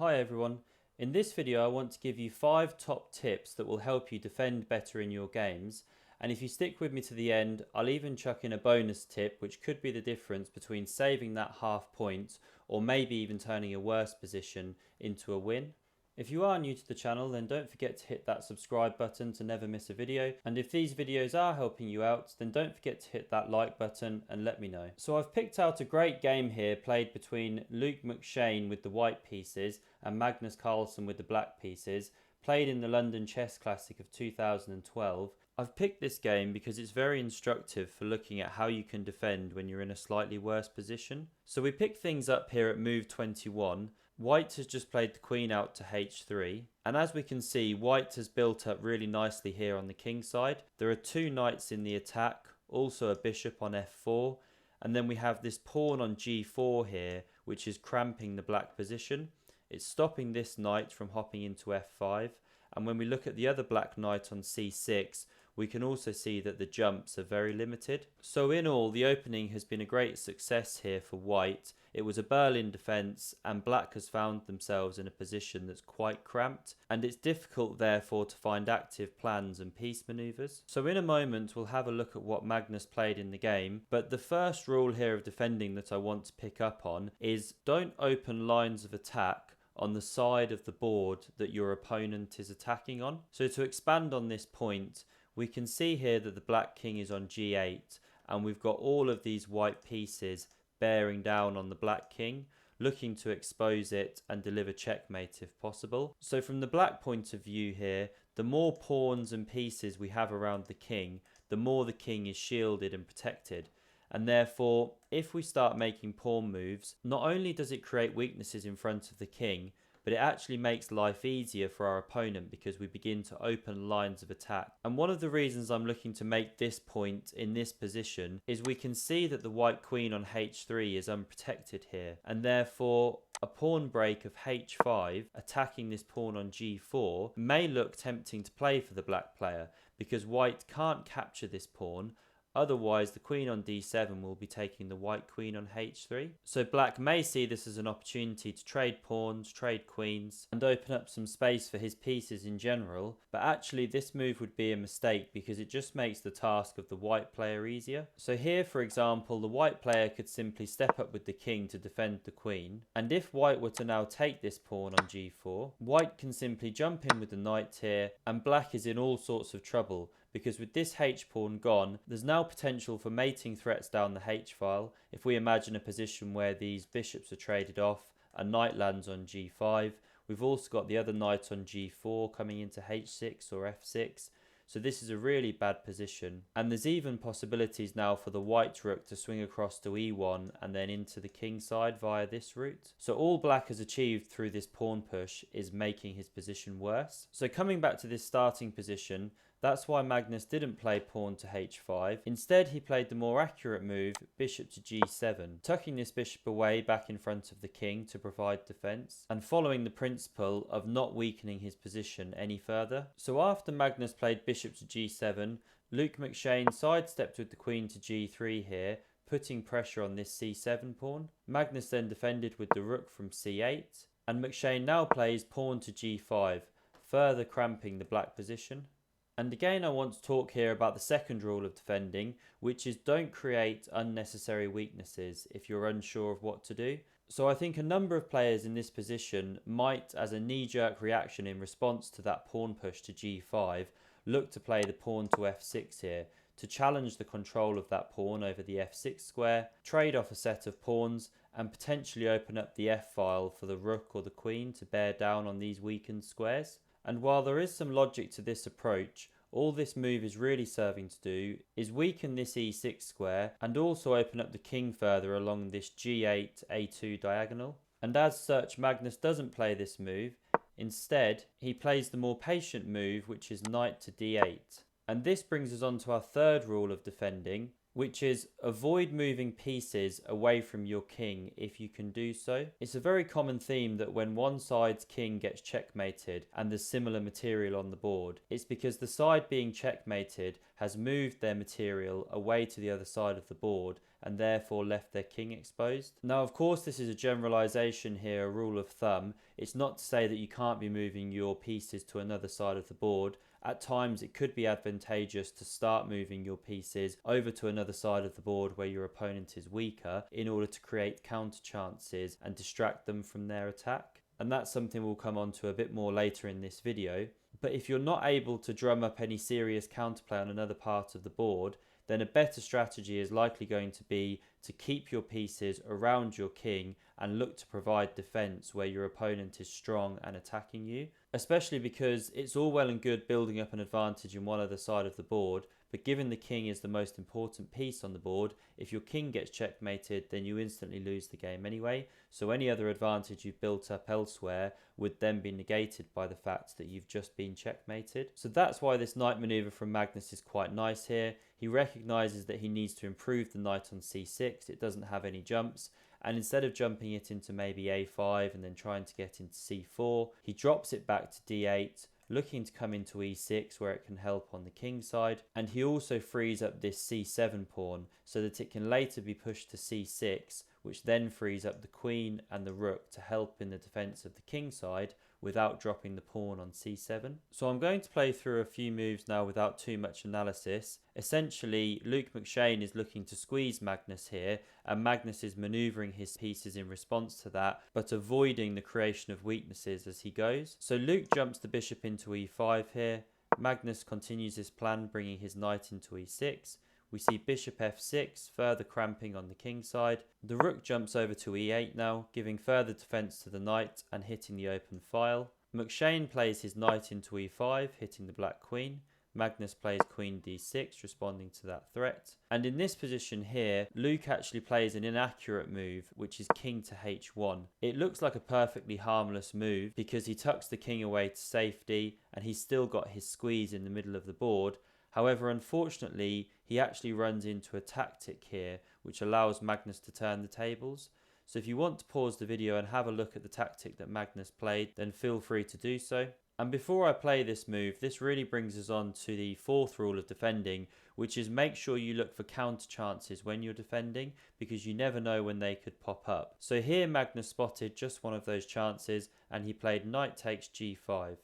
Hi everyone, in this video I want to give you 5 top tips that will help you defend better in your games, and if you stick with me to the end I'll even chuck in a bonus tip which could be the difference between saving that half point or maybe even turning a worse position into a win. If you are new to the channel, then don't forget to hit that subscribe button to never miss a video, and if these videos are helping you out, then don't forget to hit that like button and let me know. So I've picked out a great game here played between Luke McShane with the white pieces and Magnus Carlsen with the black pieces, played in the London Chess Classic of 2012. I've picked this game because it's very instructive for looking at how you can defend when you're in a slightly worse position. So we pick things up here at move 21. White has just played the queen out to h3, and as we can see, white has built up really nicely here on the king side. There are 2 knights in the attack, also a bishop on f4, and then we have this pawn on g4 here, which is cramping the black position. It's stopping this knight from hopping into f5, and when we look at the other black knight on c6, we can also see that the jumps are very limited. So in all, the opening has been a great success here for white. It was a Berlin defence, and black has found themselves in a position that's quite cramped, and it's difficult therefore to find active plans and piece manoeuvres. So in a moment we'll have a look at what Magnus played in the game, but the first rule here of defending that I want to pick up on is don't open lines of attack on the side of the board that your opponent is attacking on. So to expand on this point, we can see here that the black king is on g8, and we've got all of these white pieces bearing down on the black king, looking to expose it and deliver checkmate if possible. So from the black point of view here, the more pawns and pieces we have around the king, the more the king is shielded and protected. And therefore, if we start making pawn moves, not only does it create weaknesses in front of the king, but it actually makes life easier for our opponent because we begin to open lines of attack. And one of the reasons I'm looking to make this point in this position is we can see that the white queen on h3 is unprotected here, and therefore a pawn break of h5 attacking this pawn on g4 may look tempting to play for the black player because white can't capture this pawn. Otherwise, the queen on d7 will be taking the white queen on h3. So black may see this as an opportunity to trade pawns, trade queens, and open up some space for his pieces in general. But actually this move would be a mistake because it just makes the task of the white player easier. So here, for example, the white player could simply step up with the king to defend the queen. And if white were to now take this pawn on g4, white can simply jump in with the knight here, and black is in all sorts of trouble, because with this h-pawn gone, there's now potential for mating threats down the h-file. If we imagine a position where these bishops are traded off, a knight lands on g5. We've also got the other knight on g4 coming into h6 or f6. So this is a really bad position. And there's even possibilities now for the white rook to swing across to e1 and then into the king side via this route. So all black has achieved through this pawn push is making his position worse. So coming back to this starting position, that's why Magnus didn't play pawn to h5. Instead, he played the more accurate move, bishop to g7, tucking this bishop away back in front of the king to provide defense, and following the principle of not weakening his position any further. So after Magnus played bishop to g7, Luke McShane sidestepped with the queen to g3 here, putting pressure on this c7 pawn. Magnus then defended with the rook from c8, and McShane now plays pawn to g5, further cramping the black position. And again, I want to talk here about the second rule of defending, which is don't create unnecessary weaknesses if you're unsure of what to do. So I think a number of players in this position might, as a knee-jerk reaction in response to that pawn push to g5, look to play the pawn to f6 here, to challenge the control of that pawn over the f6 square, trade off a set of pawns, and potentially open up the f-file for the rook or the queen to bear down on these weakened squares. And while there is some logic to this approach, all this move is really serving to do is weaken this e6 square and also open up the king further along this g8, a2 diagonal. And as such, Magnus doesn't play this move. Instead, he plays the more patient move, which is knight to d8. And this brings us on to our third rule of defending, which is avoid moving pieces away from your king if you can do so. It's a very common theme that when one side's king gets checkmated and there's similar material on the board, it's because the side being checkmated has moved their material away to the other side of the board and therefore left their king exposed. Now, of course, this is a generalization here, a rule of thumb. It's not to say that you can't be moving your pieces to another side of the board. At times it could be advantageous to start moving your pieces over to another side of the board where your opponent is weaker in order to create counter chances and distract them from their attack. And that's something we'll come on to a bit more later in this video. But if you're not able to drum up any serious counterplay on another part of the board, then a better strategy is likely going to be to keep your pieces around your king and look to provide defense where your opponent is strong and attacking you. Especially because it's all well and good building up an advantage in one other side of the board, but given the king is the most important piece on the board, if your king gets checkmated, then you instantly lose the game anyway. So any other advantage you've built up elsewhere would then be negated by the fact that you've just been checkmated. So that's why this knight maneuver from Magnus is quite nice here. He recognises that he needs to improve the knight on c6. It doesn't have any jumps. And instead of jumping it into maybe a5 and then trying to get into c4, he drops it back to d8, looking to come into e6 where it can help on the king side. And he also frees up this c7 pawn so that it can later be pushed to c6, which then frees up the queen and the rook to help in the defense of the king side without dropping the pawn on c7. So I'm going to play through a few moves now without too much analysis. Essentially, Luke McShane is looking to squeeze Magnus here, and Magnus is manoeuvring his pieces in response to that, but avoiding the creation of weaknesses as he goes. So Luke jumps the bishop into e5 here. Magnus continues his plan, bringing his knight into e6. We see bishop f6, further cramping on the king side. The rook jumps over to e8 now, giving further defense to the knight and hitting the open file. McShane plays his knight into e5, hitting the black queen. Magnus plays queen d6, responding to that threat. And in this position here, Luke actually plays an inaccurate move, which is king to h1. It looks like a perfectly harmless move because he tucks the king away to safety and he's still got his squeeze in the middle of the board. However, unfortunately, he actually runs into a tactic here, which allows Magnus to turn the tables. So if you want to pause the video and have a look at the tactic that Magnus played, then feel free to do so. And before I play this move, this really brings us on to the fourth rule of defending, which is make sure you look for counter chances when you're defending, because you never know when they could pop up. So here Magnus spotted just one of those chances, and he played knight takes g5.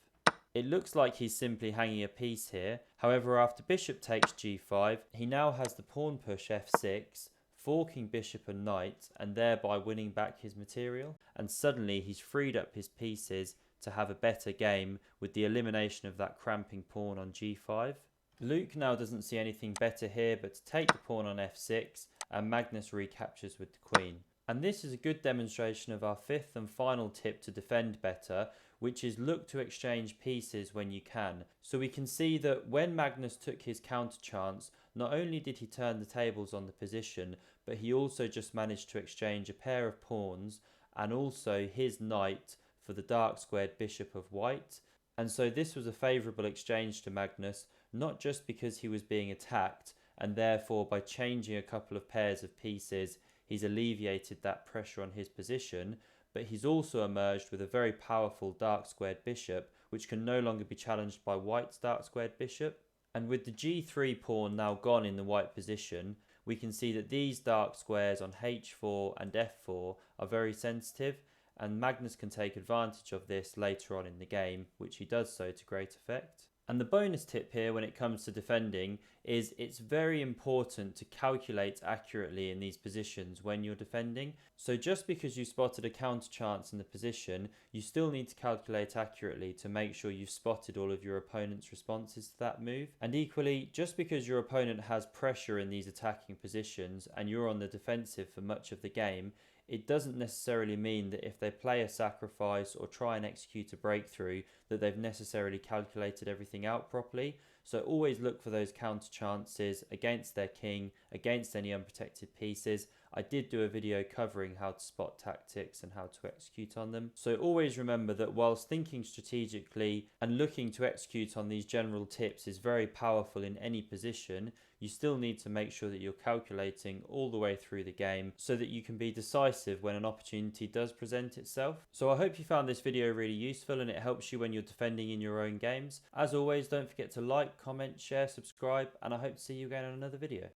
It looks like he's simply hanging a piece here. However, after bishop takes g5, he now has the pawn push f6, forking bishop and knight, and thereby winning back his material. And suddenly he's freed up his pieces to have a better game with the elimination of that cramping pawn on g5. Luke now doesn't see anything better here but to take the pawn on f6, and Magnus recaptures with the queen. And this is a good demonstration of our fifth and final tip to defend better, which is look to exchange pieces when you can. So we can see that when Magnus took his counter chance, not only did he turn the tables on the position, but he also just managed to exchange a pair of pawns and also his knight for the dark squared bishop of white. And so this was a favourable exchange to Magnus, not just because he was being attacked, and therefore by changing a couple of pairs of pieces, he's alleviated that pressure on his position, but he's also emerged with a very powerful dark squared bishop, which can no longer be challenged by white's dark squared bishop. And with the g3 pawn now gone in the white position, we can see that these dark squares on h4 and f4 are very sensitive, and Magnus can take advantage of this later on in the game, which he does so to great effect. And the bonus tip here when it comes to defending is it's very important to calculate accurately in these positions when you're defending. So just because you spotted a counter chance in the position, you still need to calculate accurately to make sure you've spotted all of your opponent's responses to that move. And equally, just because your opponent has pressure in these attacking positions and you're on the defensive for much of the game, it doesn't necessarily mean that if they play a sacrifice or try and execute a breakthrough that they've necessarily calculated everything out properly. So always look for those counter chances against their king, against any unprotected pieces. I did do a video covering how to spot tactics and how to execute on them. So always remember that whilst thinking strategically and looking to execute on these general tips is very powerful in any position, you still need to make sure that you're calculating all the way through the game so that you can be decisive when an opportunity does present itself. So I hope you found this video really useful and it helps you when you're defending in your own games. As always, don't forget to like, comment, share, subscribe, and I hope to see you again in another video.